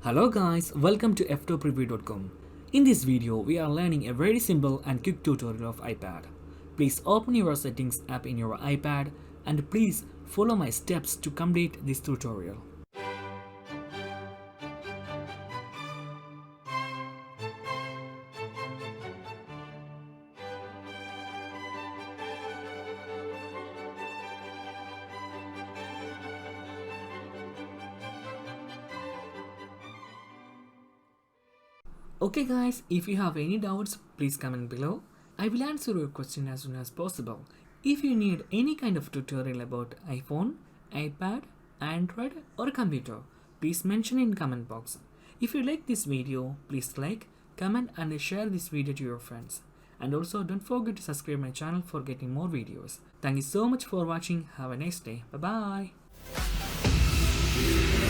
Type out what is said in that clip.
Hello guys, welcome to Ftopreview.com. In this video, we are learning a very simple and quick tutorial of iPad. Please open your settings app in your iPad and please follow my steps to complete this tutorial. Okay guys, if you have any doubts, please comment below. I will answer your question as soon as possible. If you need any kind of tutorial about iPhone, iPad, Android or computer, please mention in comment box. If you like this video, please like, comment and share this video to your friends. And also don't forget to subscribe my channel for getting more videos. Thank you so much for watching. Have a nice day. Bye bye.